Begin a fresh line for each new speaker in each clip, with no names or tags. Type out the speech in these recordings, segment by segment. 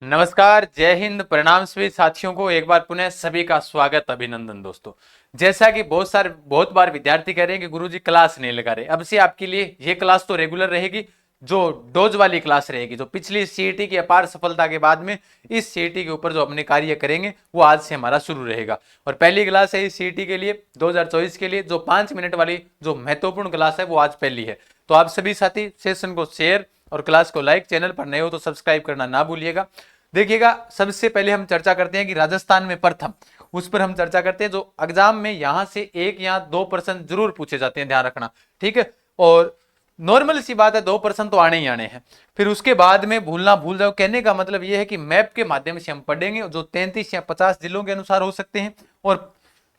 नमस्कार, जय हिंद, प्रणाम सभी साथियों को एक बार पुनः सभी का स्वागत, अभिनंदन दोस्तों। जैसा कि बहुत बार विद्यार्थी कह रहे हैं कि गुरुजी क्लास नहीं लगा रहे, अब से आपके लिए ये क्लास तो रेगुलर रहेगी। जो डोज वाली क्लास रहेगी, जो पिछली सीईटी की अपार सफलता के बाद में इस सीईटी के ऊपर जो अपने कार्य करेंगे वो आज से हमारा शुरू रहेगा। और पहली क्लास है इस सीईटी के लिए 2024 के लिए, जो 5 मिनट वाली जो महत्वपूर्ण क्लास है वो आज पहली है। तो आप सभी साथी सेशन को शेयर और क्लास को लाइक, चैनल पर नए हो तो सब्सक्राइब करना ना भूलिएगा। देखिएगा, सबसे पहले हम चर्चा करते हैं कि राजस्थान में प्रथम, उस पर हम चर्चा करते हैं। जो एग्जाम में यहां से 1 या 2 प्रश्न जरूर पूछे जाते हैं, ध्यान रखना, ठीक है। और नॉर्मल सी बात है, 2 प्रश्न तो आने ही आने हैं। फिर उसके बाद में भूलना भूल जाओ, कहने का मतलब यह है कि मैप के माध्यम से हम पढ़ेंगे, जो 33 या 50 जिलों के अनुसार हो सकते हैं, और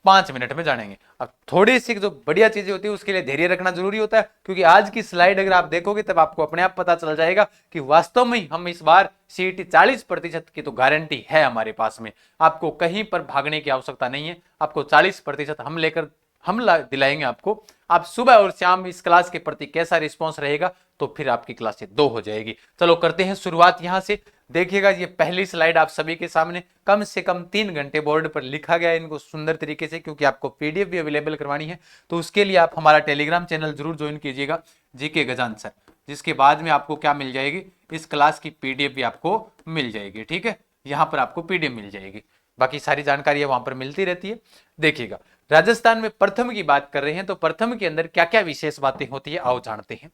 5 मिनट में जानेंगे। अब थोड़ी सी जो बढ़िया चीजें होती है उसके लिए धैर्य रखना जरूरी होता है, क्योंकि आज की स्लाइड अगर आप देखोगे तब आपको अपने आप पता चल जाएगा कि वास्तव में हम इस बार सीईटी 40% की तो गारंटी है हमारे पास में। आपको कहीं पर भागने की आवश्यकता नहीं है, आपको 40% हम दिलाएंगे आपको। आप सुबह और शाम इस क्लास के प्रति कैसा रिस्पॉन्स रहेगा तो फिर आपकी क्लासें 2 हो जाएगी। चलो करते हैं शुरुआत यहां से। देखिएगा, ये पहली स्लाइड आप सभी के सामने कम से कम 3 घंटे बोर्ड पर लिखा गया है इनको सुंदर तरीके से, क्योंकि आपको पीडीएफ भी अवेलेबल करवानी है। तो उसके लिए आप हमारा टेलीग्राम चैनल जरूर ज्वाइन कीजिएगा, जीके गजान सर, जिसके बाद में आपको क्या मिल जाएगी, इस क्लास की पीडीएफ भी आपको मिल जाएगी, ठीक है। यहाँ पर आपको पीडीएफ मिल जाएगी, बाकी सारी जानकारी वहां पर मिलती रहती है। देखिएगा, राजस्थान में प्रथम की बात कर रहे हैं तो प्रथम के अंदर क्या क्या विशेष बातें होती है आओ जानते हैं।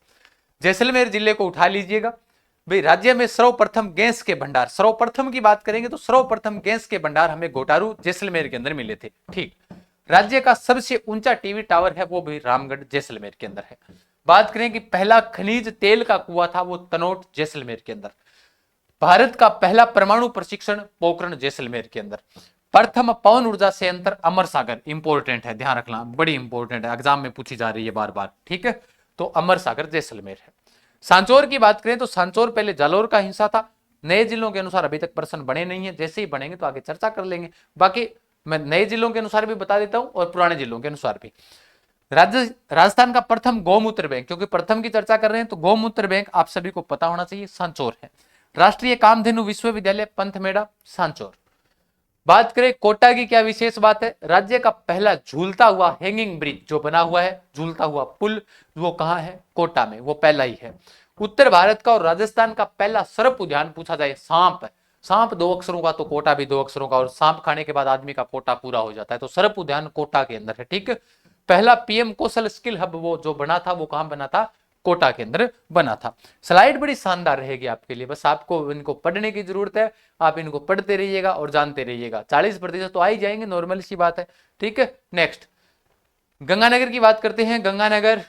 जैसलमेर जिले को उठा लीजिएगा भाई। राज्य में सर्वप्रथम गैस के भंडार, सर्वप्रथम की बात करेंगे तो सर्वप्रथम गैस के भंडार हमें घोटारू जैसलमेर के अंदर मिले थे, ठीक। राज्य का सबसे ऊंचा टीवी टावर है वो भी रामगढ़ जैसलमेर के अंदर है। बात करें कि पहला खनिज तेल का कुआं था वो तनोट जैसलमेर के अंदर। भारत का पहला परमाणु प्रशिक्षण पोखरण जैसलमेर के अंदर। प्रथम पवन ऊर्जा संयंत्र अमर सागर, इंपॉर्टेंट है, ध्यान रखना, बड़ी इंपॉर्टेंट है, एग्जाम में पूछी जा रही है बार बार, ठीक है। तो अमर सागर जैसलमेर है। सांचौर की बात करें तो सांचौर पहले जालौर का हिस्सा था। नए जिलों के अनुसार अभी तक प्रश्न बने नहीं है, जैसे ही बनेंगे तो आगे चर्चा कर लेंगे। बाकी मैं नए जिलों के अनुसार भी बता देता हूं और पुराने जिलों के अनुसार भी। राजस्थान का प्रथम गौमूत्र बैंक, क्योंकि प्रथम की चर्चा कर रहे हैं तो गौमूत्र बैंक आप सभी को पता होना चाहिए, सांचौर है। राष्ट्रीय कामधेनु विश्वविद्यालय पंथमेड़ा, सांचौर। बात करें कोटा की, क्या विशेष बात है, राज्य का पहला झूलता हुआ हैंगिंग ब्रिज जो बना हुआ है, झूलता हुआ पुल, वो कहां है, कोटा में, वो पहला ही है। उत्तर भारत का और राजस्थान का पहला सर्प उद्यान पूछा जाए, सांप है। सांप 2 अक्षरों का तो कोटा भी 2 अक्षरों का, और सांप खाने के बाद आदमी का कोटा पूरा हो जाता है, तो सर्प उद्यान कोटा के अंदर है, ठीक है। पहला पीएम कौशल स्किल हब वो जो बना था वो कहां बना था, कोटा के अंदर बना था। स्लाइड बड़ी शानदार रहेगी आपके लिए, बस आपको इनको पढ़ने की जरूरत है। आप इनको पढ़ते रहिएगा और जानते रहिएगा, 40% तो आ ही जाएंगे, नॉर्मल सी बात है, ठीक है। नेक्स्ट, गंगानगर की बात करते हैं। गंगानगर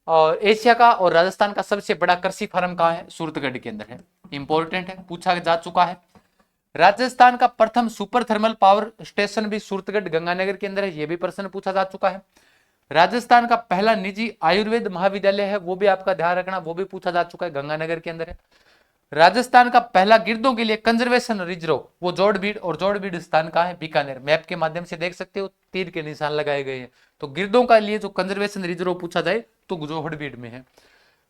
और एशिया का और राजस्थान का सबसे बड़ा कृषि फार्म कहां है, सूरतगढ़ के अंदर है, इंपॉर्टेंट है, पूछा जा चुका है। राजस्थान का प्रथम सुपर थर्मल पावर स्टेशन भी सूरतगढ़ गंगानगर के अंदर है, यह भी प्रश्न पूछा जा चुका है। राजस्थान का पहला निजी आयुर्वेद महाविद्यालय है, वो भी आपका ध्यान रखना, वो भी पूछा जा चुका है, गंगानगर के अंदर है। राजस्थान का पहला गिरदों के लिए कंजर्वेशन रिजर्व वो जोड़बीड़, और जोड़बीड़ स्थान कहां है, बीकानेर। मैप के माध्यम से देख सकते हो, तीर के निशान लगाए गए हैं। तो गिरदों का लिए जो कंजर्वेशन रिजर्व पूछा जाए तो जोड़बीड़ में है।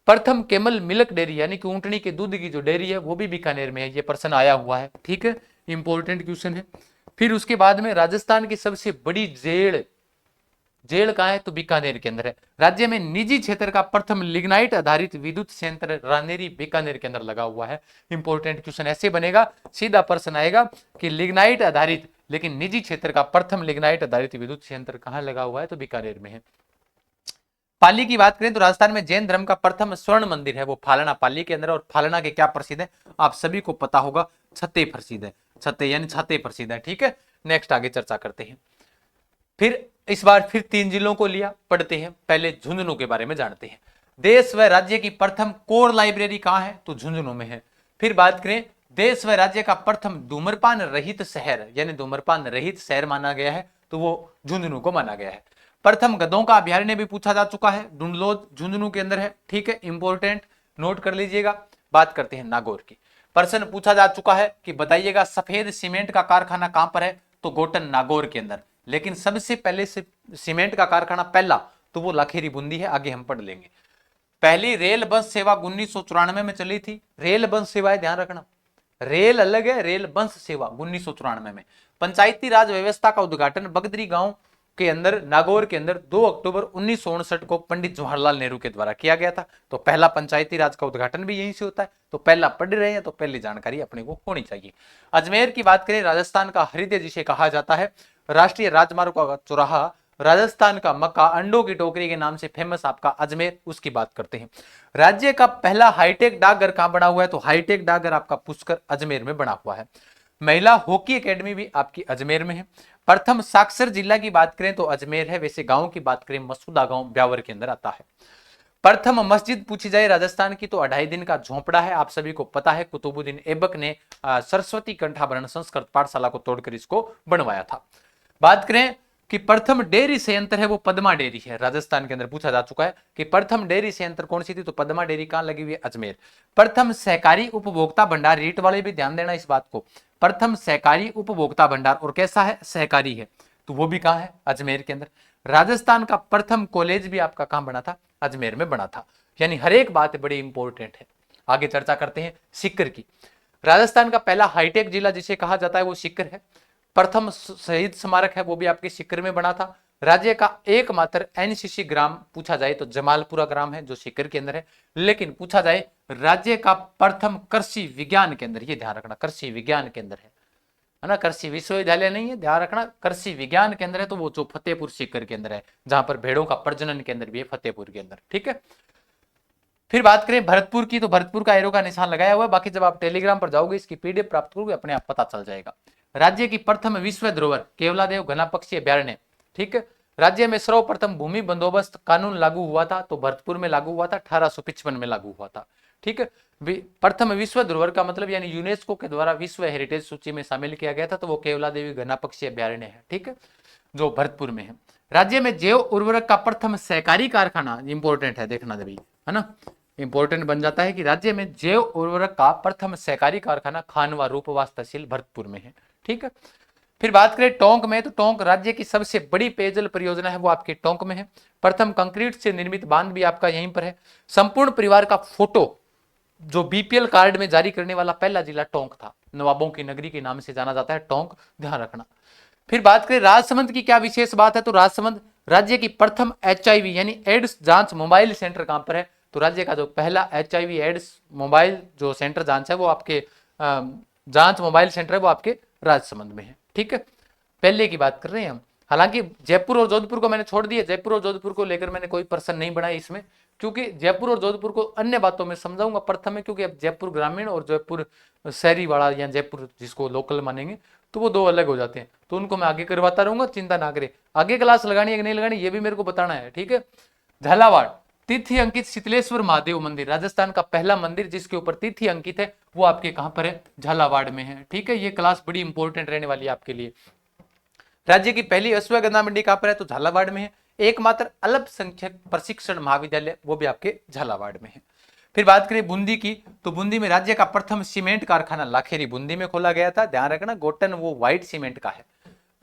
प्रथम केमल मिल्क डेयरी यानी कि ऊंटनी के दूध की जो डेयरी है वो भी बीकानेर में है, ये प्रश्न आया हुआ है, ठीक है, इंपॉर्टेंट क्वेश्चन है। फिर उसके बाद में राजस्थान की सबसे बड़ी जेल कहां है, तो बीकानेर के अंदर है। राज्य में निजी क्षेत्र का प्रथम लिग्नाइट आधारित विद्युत संयंत्र रानेरी बीकानेर के अंदर लगा हुआ है। इंपॉर्टेंट क्वेश्चन ऐसे बनेगा, सीधा प्रश्न आएगा कि लिग्नाइट आधारित, लेकिन निजी क्षेत्र का प्रथम लिग्नाइट आधारित विद्युत संयंत्र कहां लगा हुआ है, तो बीकानेर में है। पाली की बात करें तो राजस्थान में जैन धर्म का प्रथम स्वर्ण मंदिर है वो फालना पाली के अंदर। और फालना के क्या प्रसिद्ध है, आप सभी को पता होगा, छत्ते प्रसिद्ध है, छत्ते यानी छाते प्रसिद्ध है, ठीक है। नेक्स्ट आगे चर्चा करते हैं। फिर इस बार फिर 3 जिलों को लिया, पढ़ते हैं। पहले झुंझुनू के बारे में जानते हैं। देश व राज्य की प्रथम कोर लाइब्रेरी कहां है, तो झुंझुनू में है। फिर बात करें, देश व राज्य का प्रथम धूम्रपान रहित शहर यानी धूम्रपान रहित शहर माना गया है तो वो झुंझुनू को माना गया है। प्रथम गधों का अभ्यारण्य भी पूछा जा चुका है, डुंडलोज झुंझुनू के अंदर है, ठीक है, इंपॉर्टेंट, नोट कर लीजिएगा। बात करते हैं नागौर की। प्रश्न पूछा जा चुका है कि बताइएगा सफेद सीमेंट का कारखाना कहां पर है, तो गोटन नागौर के अंदर। लेकिन सबसे पहले से सीमेंट का कारखाना पहला तो वो लाखेरी बूंदी है, आगे हम पढ़ लेंगे। पहली रेल बस सेवा 1994 में चली थी। रेल बस सेवाएं ध्यान रखना, रेल अलग है, रेल बंस सेवा 1994 में। पंचायती राज व्यवस्था का उद्घाटन बगदरी गांव के अंदर, नागौर के अंदर 2 अक्टूबर 1959 को पंडित जवाहरलाल नेहरू के द्वारा किया गया था। तो पहला पंचायती राज का उद्घाटन भी यहीं से होता है। तो पहला पढ़ रहे हैं तो पहली जानकारी अपने को होनी चाहिए। अजमेर की बात करें, राजस्थान का हृदय जिसे कहा जाता है, राष्ट्रीय राजमार्ग का चौराहा, राजस्थान का मक्का, अंडों की टोकरी के नाम से फेमस आपका अजमेर, उसकी बात करते हैं। राज्य का पहला हाईटेक डाकघर कहां बना हुआ है, तो हाईटेक डाकघर आपका पुष्कर अजमेर में बना हुआ है। महिला हॉकी एकेडमी भी आपकी अजमेर में है। प्रथम साक्षर जिला की बात करें तो अजमेर है। वैसे गांव की बात करें, मसूदा गांव ब्यावर के अंदर आता है। प्रथम मस्जिद पूछी जाए राजस्थान की तो 2.5 दिन का झोंपड़ा है। आप सभी को पता है कुतुबुद्दीन ऐबक ने सरस्वती कंठाभरण संस्कृत पाठशाला को तोड़कर इसको बनवाया था। बात करें कि प्रथम डेयरी संयंत्र है वो पद्मा डेयरी है। राजस्थान के अंदर पूछा जा चुका है कि प्रथम डेयरी संयंत्र कौन सी थी, तो पद्मा डेयरी कहां लगी हुई है, अजमेर। प्रथम सहकारी उपभोक्ता भंडार, रीट वाले भी ध्यान देना इस बात को, प्रथम सहकारी उपभोक्ता भंडार और कैसा है, सहकारी है, तो वो भी कहां है, अजमेर के अंदर। राजस्थान का प्रथम कॉलेज भी आपका कहां बना था, अजमेर में बना था। यानी हर एक बात बड़ी इंपॉर्टेंट है। आगे चर्चा करते हैं सीकर की। राजस्थान का पहला हाईटेक जिला जिसे कहा जाता है वो सीकर है। प्रथम शहीद स्मारक है वो भी आपके सीकर में बना था। राज्य का एकमात्र एनसीसी ग्राम पूछा जाए तो जमालपुरा ग्राम है जो सीकर के अंदर है। लेकिन पूछा जाए राज्य का प्रथम कृषि विज्ञान केंद्र, ये ध्यान रखना, कृषि विज्ञान केंद्र है ना, कृषि विश्वविद्यालय नहीं है, ध्यान रखना, कृषि विज्ञान केंद्र है तो वो जो फतेहपुर सीकर के अंदर है, जहां पर भेड़ों का प्रजनन केंद्र भी है फतेहपुर के अंदर, ठीक है। फिर बात करें भरतपुर की, तो भरतपुर का एरो का निशान लगाया हुआ है। बाकी जब आप टेलीग्राम पर जाओगे इसकी पीडीएफ प्राप्त करोगे अपने आप पता चल जाएगा। राज्य की प्रथम विश्व धरोहर केवलादेव घना पक्षी अभ्यारण्य, ठीक है। राज्य में सर्वप्रथम भूमि बंदोबस्त कानून लागू हुआ था तो भरतपुर में लागू हुआ था, 1855 में लागू हुआ था, ठीक है। प्रथम विश्व धरोहर का मतलब यानी यूनेस्को के द्वारा विश्व हेरिटेज सूची में शामिल किया गया था तो वो केवला देवी घना पक्षी अभ्यारण्य है, ठीक है, जो भरतपुर में है। राज्य में जैव उर्वरक का प्रथम सहकारी कारखाना, इंपॉर्टेंट है देखना देवी, है ना, इंपॉर्टेंट बन जाता है कि राज्य में जैव उर्वरक का प्रथम सहकारी कारखाना खानवा रूपवास तहसील भरतपुर में है, ठीक है। फिर बात करें टोंक में, तो टोंक राज्य की सबसे बड़ी पेयजल परियोजना है वो आपके टोंक में है। प्रथम कंक्रीट से निर्मित बांध भी आपका यहीं पर है। संपूर्ण परिवार का फोटो जो बीपीएल कार्ड में जारी करने वाला पहला जिला टोंक था, नवाबों की नगरी के नाम से जाना जाता है टोंक, ध्यान रखना। फिर बात करें राजसमंद की क्या विशेष बात है, तो राजसमंद राज्य की प्रथम एचआईवी यानी एड्स जांच मोबाइल सेंटर कहां पर है, तो राज्य का जो पहला एचआईवी एड्स मोबाइल जो सेंटर जांच है वो आपके जांच मोबाइल सेंटर है वो आपके राजसमंद में है, ठीक है। पहले की बात कर रहे हैं हम। हालांकि जयपुर और जोधपुर को मैंने छोड़ दिया, जयपुर और जोधपुर को लेकर मैंने कोई प्रश्न नहीं बनाया इसमें, क्योंकि जयपुर और जोधपुर को अन्य बातों में समझाऊंगा प्रथम में, क्योंकि अब जयपुर ग्रामीण और जयपुर शहरी वाला या जयपुर जिसको लोकल मानेंगे तो वो दो अलग हो जाते हैं, तो उनको मैं आगे करवाता रहूंगा, चिंता ना करें। आगे क्लास लगानी है कि नहीं लगानी ये भी मेरे को बताना है, ठीक है। झालावाड़ तिथि अंकित शीतलेश्वर महादेव मंदिर, राजस्थान का पहला मंदिर जिसके ऊपर तिथि अंकित है वो आपके कहां पर है, झालावाड़ में है, ठीक है। ये क्लास बड़ी इंपॉर्टेंट रहने वाली है आपके लिए। राज्य की पहली अश्वगंधा मंडी कहां पर है, तो झालावाड़ में है। एकमात्र अल्पसंख्यक प्रशिक्षण महाविद्यालय वो भी आपके झालावाड़ में है। फिर बात करें बूंदी की, तो बूंदी में राज्य का प्रथम सीमेंट कारखाना लाखेरी बूंदी में खोला गया था। ध्यान रखना गोटन वो व्हाइट सीमेंट का है,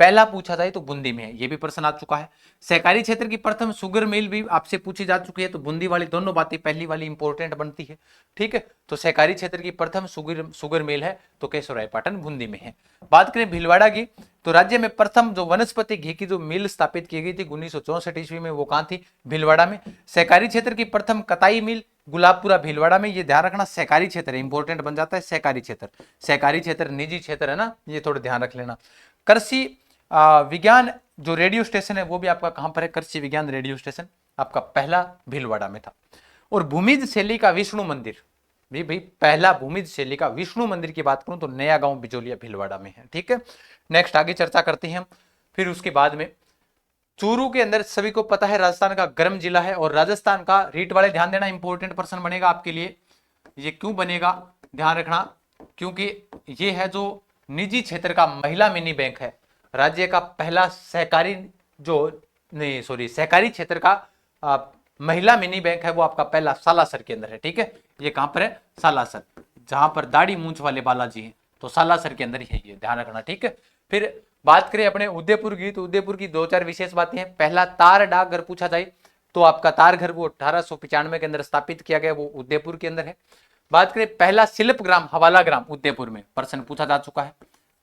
पहला पूछा जाए तो बूंदी में है, ये भी प्रश्न आ चुका है। सहकारी क्षेत्र की प्रथम शुगर मिल भी आपसे पूछी जा चुकी है, तो बूंदी वाली दोनों बातें पहली वाली इंपॉर्टेंट बनती है, ठीक है। तो सहकारी क्षेत्र की प्रथम शुगर मिल है तो केशवरायपाटन बूंदी में है। बात करें भीलवाड़ा की, तो राज्य में प्रथम जो वनस्पति घी की जो मिल स्थापित की गई थी 1964 ईस्वी में वो कहां थी, भीलवाड़ा में। सहकारी क्षेत्र की प्रथम कताई मिल गुलाबपुरा भीलवाड़ा में, ये ध्यान रखना सहकारी क्षेत्र इंपॉर्टेंट बन जाता है, सहकारी क्षेत्र, सहकारी क्षेत्र निजी क्षेत्र है ना, ये थोड़ा ध्यान रख लेना। कृषि विज्ञान जो रेडियो स्टेशन है वो भी आपका कहां पर है, कृषि विज्ञान रेडियो स्टेशन आपका पहला भीलवाड़ा में था। और भूमिज शैली का विष्णु मंदिर भी भाई पहला भूमिज शैली का विष्णु मंदिर की बात करूं तो नया गांव बिजोलिया भीलवाड़ा में है, ठीक है। नेक्स्ट आगे चर्चा करते हैं हम। फिर उसके बाद में चूरू के अंदर सभी को पता है राजस्थान का गर्म जिला है, और राजस्थान का रीट वाले ध्यान देना इंपॉर्टेंट प्रश्न बनेगा आपके लिए। ये क्यों बनेगा ध्यान रखना, क्योंकि ये है जो निजी क्षेत्र का महिला मिनी बैंक है। राज्य का पहला सहकारी सहकारी क्षेत्र का महिला मिनी बैंक है वो आपका पहला सालासर के अंदर है, ठीक है। ये कहां पर है, सालासर, जहां पर दाढ़ी मूंछ वाले बालाजी हैं, तो सालासर के अंदर ही है ये, ध्यान रखना, ठीक है। फिर बात करें अपने उदयपुर की, तो उदयपुर की 2-4 विशेष बातें हैं। पहला तार डाकघर पूछा जाए तो आपका तार घर वो 1895 के अंदर स्थापित किया गया, वो उदयपुर के अंदर है। बात करें पहला शिल्प ग्राम हवाला ग्राम उदयपुर में, प्रश्न पूछा जा चुका है।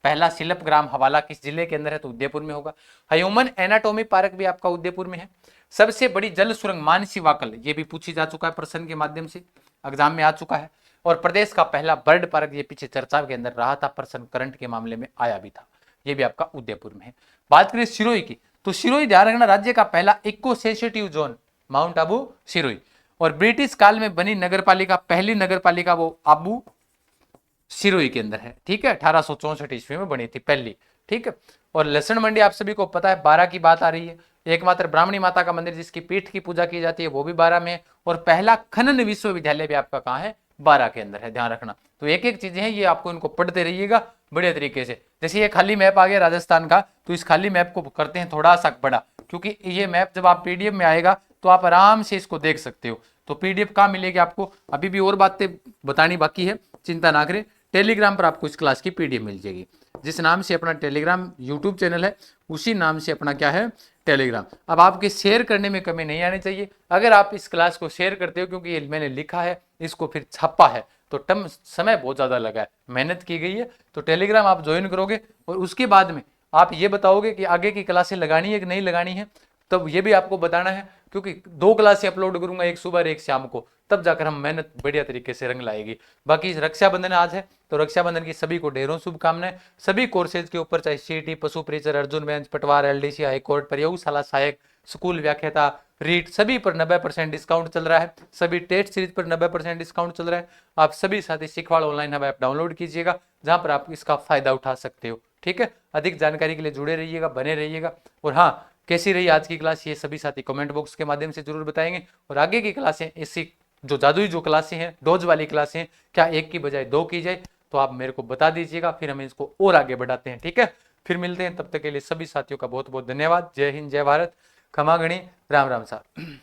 पहला शिल्प ग्राम हवाला किस जिले के अंदर है, तो उदयपुर में होगा। ह्यूमन एनाटॉमी पार्क भी आपका उदयपुर में है। सबसे बड़ी जल सुरंग मानसी वाकल, ये भी पूछी जा चुका है प्रश्न के माध्यम से, एग्जाम में आ चुका है। और प्रदेश का पहला बर्ड पार्क, ये पीछे चर्चा के अंदर रहा था, प्रश्न करंट के मामले में आया भी था, ये भी आपका उदयपुर में है। बात करें सिरोही की, तो सिरोही ध्यान रखना राज्य का पहला eco sensitive zone Mount Abu Sirohi. और ब्रिटिश काल में बनी नगरपालिका, पहली नगरपालिका वो आबू सिरोही के अंदर है, ठीक है, 1864 ईस्वी में बनी थी पहली, ठीक है। और लहसुन मंडी आप सभी को पता है 12 की बात आ रही है। एकमात्र ब्राह्मणी माता का मंदिर जिसकी पीठ की पूजा की जाती है वो भी 12 में है। और पहला खनन विश्वविद्यालय भी आपका कहाँ है, 12 के अंदर है, ध्यान रखना। तो एक एक चीजें हैं, ये आपको इनको पढ़ते रहिएगा बढ़िया तरीके से। जैसे ये खाली मैप आ गया राजस्थान का, तो इस खाली मैप को करते हैं थोड़ा सा बड़ा, क्योंकि ये मैप जब आप पीडीएफ में आएगा तो आप आराम से इसको देख सकते हो। तो पीडीएफ कहाँ मिलेगी आपको, अभी भी और बातें बतानी बाकी है, चिंता ना करें। टेलीग्राम पर आपको इस क्लास की पीडीएफ मिल जाएगी। जिस नाम से अपना टेलीग्राम यूट्यूब चैनल है, उसी नाम से अपना क्या है, टेलीग्राम। अब आपके शेयर करने में कमी नहीं आनी चाहिए। अगर आप इस क्लास को शेयर करते हो, क्योंकि ये मैंने लिखा है, इसको फिर छापा है, तो समय बहुत ज्यादा लगा है, मेहनत की गई है। तो टेलीग्राम आप ज्वाइन करोगे और उसके बाद में आप ये बताओगे कि आगे की क्लासें लगानी है कि नहीं लगानी है, तब ये भी आपको बताना है, क्योंकि 2 क्लासें अपलोड करूंगा, एक सुबह एक शाम को, तब जाकर हम मेहनत बढ़िया तरीके से रंग लाएगी। बाकी रक्षाबंधन आज है, तो रक्षाबंधन की सभी को ढेरों शुभकामनाएं। सभी कोर्सेज के ऊपर, चाहे सीटी, पशु परिचर, अर्जुन बेंच, पटवार, एलडीसी, हाईकोर्ट, प्रयोगशाला सहायक, स्कूल व्याख्याता, रीट, सभी पर 90% डिस्काउंट चल रहा है। सभी टेस्ट सीरीज पर 90% डिस्काउंट चल रहा है। आप सभी साथी सिखवाड़ ऑनलाइन हब ऐप डाउनलोड कीजिएगा, जहां पर आप इसका फायदा उठा सकते हो, ठीक है। अधिक जानकारी के लिए जुड़े रहिएगा, बने रहिएगा। और हाँ, कैसी रही आज की क्लास, ये सभी साथी कमेंट बॉक्स के माध्यम से जरूर बताएंगे। और आगे की क्लासें, इसी जो जादुई जो क्लासें हैं, डोज वाली क्लासें, क्या एक की बजाय 2 की जाए, तो आप मेरे को बता दीजिएगा, फिर हम इसको और आगे बढ़ाते हैं, ठीक है। फिर मिलते हैं, तब तक के लिए सभी साथियों का बहुत बहुत धन्यवाद। जय हिंद, जय भारत, खमा गणी, राम राम साहब।